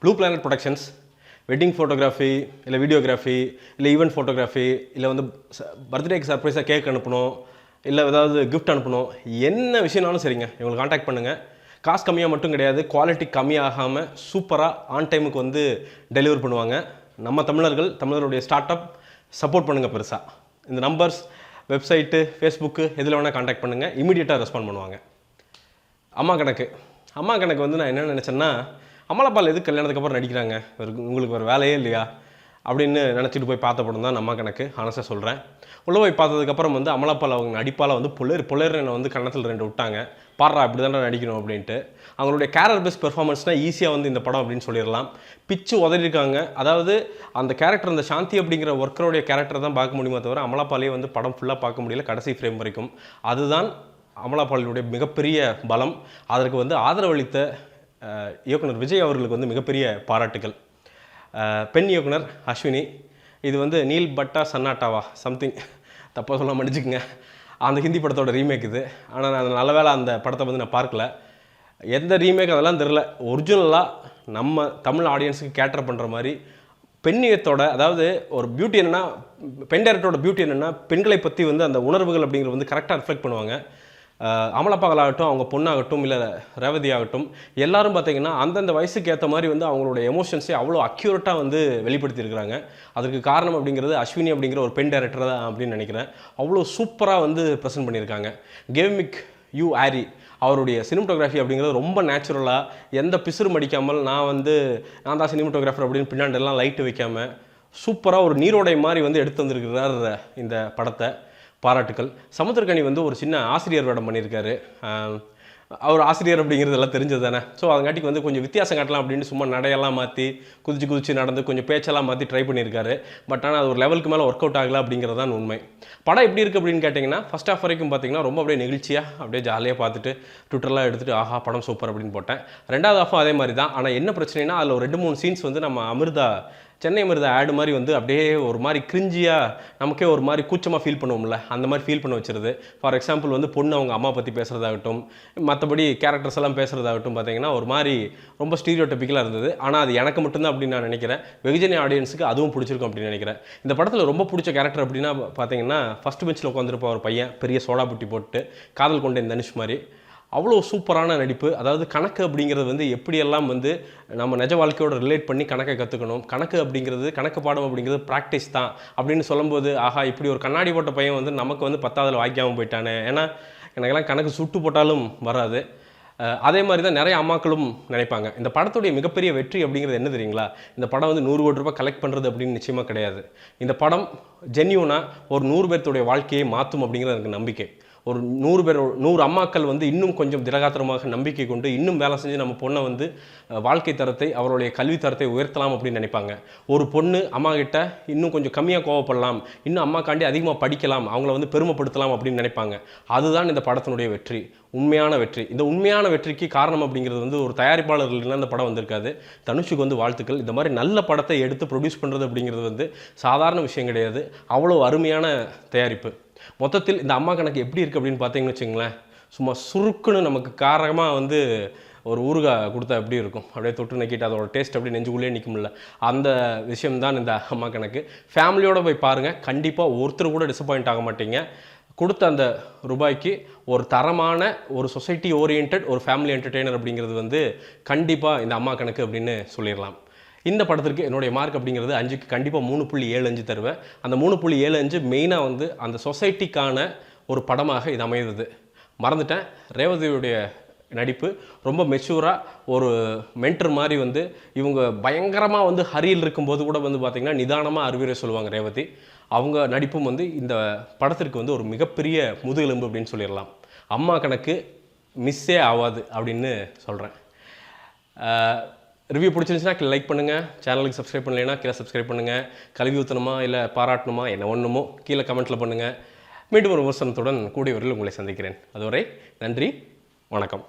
Blue planet productions wedding photography இல்லை videography இல்லை event photography இல்லை வந்து பர்த்டேக்கு சர்ப்ரைஸாக கேக் அனுப்பணும் இல்லை ஏதாவது கிஃப்ட் அனுப்பணும் என்ன விஷயம்னாலும் சரிங்க இவங்களை காண்டாக்ட் பண்ணுங்கள். காசு கம்மியாக மட்டும் கிடையாது, குவாலிட்டி கம்மியாகாமல் சூப்பராக ஆன் டைமுக்கு வந்து டெலிவரி பண்ணுவாங்க. நம்ம தமிழருடைய ஸ்டார்ட் அப் சப்போர்ட் பண்ணுங்கள் பெருசாக. இந்த நம்பர்ஸ், வெப்சைட்டு, ஃபேஸ்புக்கு எதில் வேணால் காண்டாக்ட் பண்ணுங்கள், இமீடியட்டாக ரெஸ்பாண்ட் பண்ணுவாங்க. அம்மா கணக்கு வந்து நான் என்ன நினச்சேன்னா, அமலாபால் எதுக்கு கல்யாணத்துக்கு அப்புறம் நடிக்கிறாங்க, உங்களுக்கு ஒரு வேலையே இல்லையா அப்படின்னு நினச்சிட்டு போய் பார்த்த படம் தான் நம்ம கணக்கு. ஆனஸ்ட்டாக சொல்கிறேன். உள்ளே போய் பார்த்ததுக்கப்புறம் வந்து அமலாபால் அவங்க நடிப்பால் வந்து புலர் என்னை வந்து கன்னத்தில் 2 விட்டாங்க. பாடுறா இப்படி தானே நடிக்கணும் அப்படின்ட்டு. அவங்களுடைய கேரக்டர் பேஸ்ட் பெர்ஃபார்மன்ஸ்னால் ஈஸியாக வந்து இந்த படம் அப்படின்னு சொல்லிடலாம். பிச்சு உதறிருக்காங்க. அதாவது அந்த கேரக்டர், அந்த சாந்தி அப்படிங்கிற ஒர்க்கருடைய கேரக்டர் தான் பார்க்க முடியுமே தவிர அமலாபாலே வந்து படம் ஃபுல்லாக பார்க்க முடியல கடைசி ஃப்ரேம் வரைக்கும். அதுதான் அமலாபாலுடைய மிகப்பெரிய பலம். அதற்கு வந்து ஆதரவளித்த இயக்குனர் விஜய் அவர்களுக்கு வந்து மிகப்பெரிய பாராட்டுகள். பெண் இயக்குனர் அஸ்வினி, இது வந்து நீல் பட்டா சன்னாட்டாவா சம்திங், தப்பாக சொல்ல மன்னிச்சுக்குங்க, அந்த ஹிந்தி படத்தோட ரீமேக் இது. ஆனால் நான் நல்ல வேளை அந்த படத்தை வந்து நான் பார்க்கல. எந்த ரீமேக் அதெல்லாம் தெரில. ஒரிஜினலாக நம்ம தமிழ் ஆடியன்ஸுக்கு கேட்டர் பண்ணுற மாதிரி பெண்ணியத்தோட, அதாவது ஒரு பியூட்டி என்னென்னா, பெண் டைரக்டரோட பியூட்டி என்னென்னா பெண்களை பற்றி வந்து அந்த உணர்வுகள் அப்படிங்கிறது வந்து கரெக்டாக ரிஃப்ளெக்ட் பண்ணுவாங்க. அமலாபாலாகட்டும், அவங்க பொண்ணாகட்டும், இல்லை ரேவதி ஆகட்டும், எல்லோரும் பார்த்திங்கன்னா அந்தந்த வயசுக்கு ஏற்ற மாதிரி வந்து அவங்களோட எமோஷன்ஸே அவ்வளோ அக்யூரேட்டாக வந்து வெளிப்படுத்தியிருக்கிறாங்க. அதற்கு காரணம் அப்படிங்கிறது அஸ்வினி அப்படிங்கிற ஒரு பெண் டைரக்டர் தான் அப்படின்னு நினைக்கிறேன். அவ்வளோ சூப்பராக வந்து ப்ரெசென்ட் பண்ணியிருக்காங்க. கேமிக் யூ ஆரி அவருடைய சினிமட்டோகிராஃபி அப்படிங்கிறது ரொம்ப நேச்சுரலாக, எந்த பிசுறு மடிக்காமல், நான் தான் சினிமட்டோகிராஃபர் அப்படின்னு பின்னாண்டெல்லாம் லைட்டு வைக்காமல் சூப்பராக ஒரு நீரோடை மாதிரி வந்து எடுத்து வந்திருக்கிறார் இந்த படத்தை. பாராட்டுக்கள். சமுத்திரக்கனி வந்து ஒரு சின்ன ஆசிரியர் வேடம் பண்ணியிருக்காரு. அவர் ஆசிரியர் அப்படிங்கிறது எல்லாம் தெரிஞ்சது தானே. ஸோ அதங்காட்டிக்கு வந்து கொஞ்சம் வித்தியாசம் காட்டலாம் அப்படின்னு சும்மா நடையெல்லாம் மாற்றி குதிச்சு நடந்து கொஞ்சம் பேச்செல்லாம் மாற்றி ட்ரை பண்ணியிருக்காரு. பட் ஆனால் அது ஒரு லெவலுக்கு மேலே ஒர்க் அவுட் ஆகலை அப்படிங்கிறது தான் உண்மை. படம் எப்படி இருக்குது அப்படின்னு கேட்டிங்கன்னா, ஃபஸ்ட் ஹாஃப் வரைக்கும் பார்த்திங்கன்னா ரொம்ப அப்படியே நெகிழ்ச்சியாக அப்படியே ஜாலியாக பார்த்துட்டு ட்விட்டர்லாம் எடுத்துகிட்டு ஆஹா படம் சூப்பர் அப்படின்னு போட்டேன். ரெண்டாவது ஹாஃபும் அதே மாதிரி தான். ஆனால் என்ன பிரச்சனைனா, அதில் ஒரு 2-3 சீன்ஸ் வந்து நம்ம சென்னை அமிர்தா ஆடு மாதிரி வந்து அப்படியே ஒரு மாதிரி கிரிஞ்சியாக, நமக்கே ஒரு மாதிரி கூச்சமாக ஃபீல் பண்ணுவோம்ல, அந்த மாதிரி ஃபீல் பண்ண வச்சுருது. ஃபார் எக்ஸாம்பிள் வந்து பொண்ணு அவங்க அம்மா பற்றி பேசுகிறதாகட்டும், மற்றபடி கேரக்டர்ஸ் எல்லாம் பேசுகிறதாகட்டும் பார்த்திங்கன்னா ஒரு மாதிரி ரொம்ப ஸ்டீரியோடிபிக்கலாக இருந்தது. ஆனால் அது எனக்கு மட்டும்தான் அப்படின்னு நான் நினைக்கிறேன். வெகுஜன ஆடியன்ஸுக்கு அதுவும் பிடிச்சிருக்கும் அப்படின்னு நினைக்கிறேன். இந்த படத்தில் ரொம்ப பிடிச்ச கேரக்டர் அப்படின்னா பார்த்திங்கன்னா, ஃபஸ்ட் பெஞ்சில் உட்காந்துருப்ப ஒரு பையன் பெரிய சோடா புட்டி போட்டு காதல் கொண்ட இந்த தனுஷ் மாதிரி அவ்வளோ சூப்பரான நடிப்பு. அதாவது கணக்கு அப்படிங்கிறது வந்து எப்படியெல்லாம் வந்து நம்ம நிஜ வாழ்க்கையோட ரிலேட் பண்ணி கணக்கை கற்றுக்கணும். கணக்கு பாடம் அப்படிங்கிறது ப்ராக்டிஸ் தான் அப்படின்னு சொல்லும்போது, ஆஹா இப்படி ஒரு கண்ணாடி போட்ட பையன் வந்து நமக்கு வந்து 10ஆவதுல வாய்க்காமல் போயிட்டானே, ஏன்னா எனக்கெல்லாம் கணக்கு சுட்டு போட்டாலும் வராது. அதே மாதிரி தான் நிறைய அம்மாக்களும் நினைப்பாங்க. இந்த படத்துடைய மிகப்பெரிய வெற்றி அப்படிங்கிறது என்ன தெரியுங்களா? இந்த படம் வந்து 100 கோடி ரூபாய் கலெக்ட் பண்ணுறது அப்படின்னு நிச்சயமாக கிடையாது. இந்த படம் ஜென்யூனாக ஒரு 100 பேர்த்துடைய வாழ்க்கையை மாற்றும் அப்படிங்கிறது எனக்கு நம்பிக்கை. ஒரு 100 அம்மாக்கள் வந்து இன்னும் கொஞ்சம் திடகாத்திரமாக நம்பிக்கை கொண்டு இன்னும் வேலை செஞ்சு நம்ம பொண்ணை வந்து வாழ்க்கை தரத்தை, அவருடைய கல்வி தரத்தை உயர்த்தலாம் அப்படின்னு நினைப்பாங்க. ஒரு பொண்ணு அம்மா கிட்ட இன்னும் கொஞ்சம் கம்மியாக கோவப்படலாம், இன்னும் அம்மாக்காண்டி அதிகமாக படிக்கலாம், அவங்கள வந்து பெருமைப்படுத்தலாம் அப்படின்னு நினைப்பாங்க. அதுதான் இந்த படத்தினுடைய வெற்றி, உண்மையான வெற்றி. இந்த உண்மையான வெற்றிக்கு காரணம் அப்படிங்கிறது வந்து ஒரு தயாரிப்பாளர்கள் இல்லைன்னா இந்த படம் வந்திருக்காது. தனுஷுக்கு வந்து வாழ்த்துக்கள். இந்த மாதிரி நல்ல படத்தை எடுத்து ப்ரொடியூஸ் பண்ணுறது அப்படிங்கிறது வந்து சாதாரண விஷயம் கிடையாது. அவ்வளோ அருமையான தயாரிப்பு. மொத்தத்தில் இந்த அம்மா கணக்கு எப்படி இருக்குது அப்படின்னு பார்த்தீங்கன்னு வச்சுங்களேன், சும்மா சுருக்குன்னு நமக்கு காரமாக வந்து ஒரு ஊறுகாய் கொடுத்தா எப்படி இருக்கும், அப்படியே தொட்டு நக்கிட்டு அதோட டேஸ்ட் அப்படியே நெஞ்சுக்குள்ளே நிற்கும்ல, அந்த விஷயம்தான் இந்த அம்மா கணக்கு. ஃபேமிலியோடு போய் பாருங்கள், கண்டிப்பாக ஒருத்தர் கூட டிசப்பாயிண்ட் ஆக மாட்டீங்க. கொடுத்த அந்த ரூபாய்க்கு ஒரு தரமான ஒரு சொசைட்டி ஓரியன்ட் ஒரு ஃபேமிலி என்டர்டெய்னர் அப்படிங்கிறது வந்து கண்டிப்பாக இந்த அம்மா கணக்கு அப்படின்னு சொல்லிடலாம். இந்த படத்திற்கு என்னுடைய மார்க் அப்படிங்கிறது 5க்கு கண்டிப்பாக 3.75 தருவேன். அந்த 3.75 மெயினாக வந்து அந்த சொசைட்டிக்கான ஒரு படமாக இது அமைந்தது. மறந்துட்டேன், ரேவதியுடைய நடிப்பு ரொம்ப மெச்சூராக ஒரு மென்டர் மாதிரி வந்து இவங்க பயங்கரமாக வந்து ஹரியில் இருக்கும்போது கூட வந்து பார்த்திங்கன்னா நிதானமாக அறிவுரை சொல்லுவாங்க ரேவதி. அவங்க நடிப்பும் வந்து இந்த படத்திற்கு வந்து ஒரு மிகப்பெரிய முதுகெலும்பு அப்படின்னு சொல்லிடலாம். அம்மா கணக்கு மிஸ்ஸே ஆகாது அப்படின்னு சொல்கிறேன். ரிவ்யூ பிடிச்சிருந்துச்சுன்னா லைக் பண்ணுங்கள், சேனலுக்கு சப்ஸ்கிரைப் பண்ணலைன்னா கீழே சப்ஸ்கிரைப் பண்ணுங்கள். கல்வி ஊற்றணுமா இல்லை பாராட்டணுமா என்ன ஒன்றுமோ கீழே கமெண்ட்டில் பண்ணுங்கள். மீண்டும் ஒரு விமர்சனத்துடன் கூடிய விரைவில் உங்களை சந்திக்கிறேன். அதுவரை நன்றி, வணக்கம்.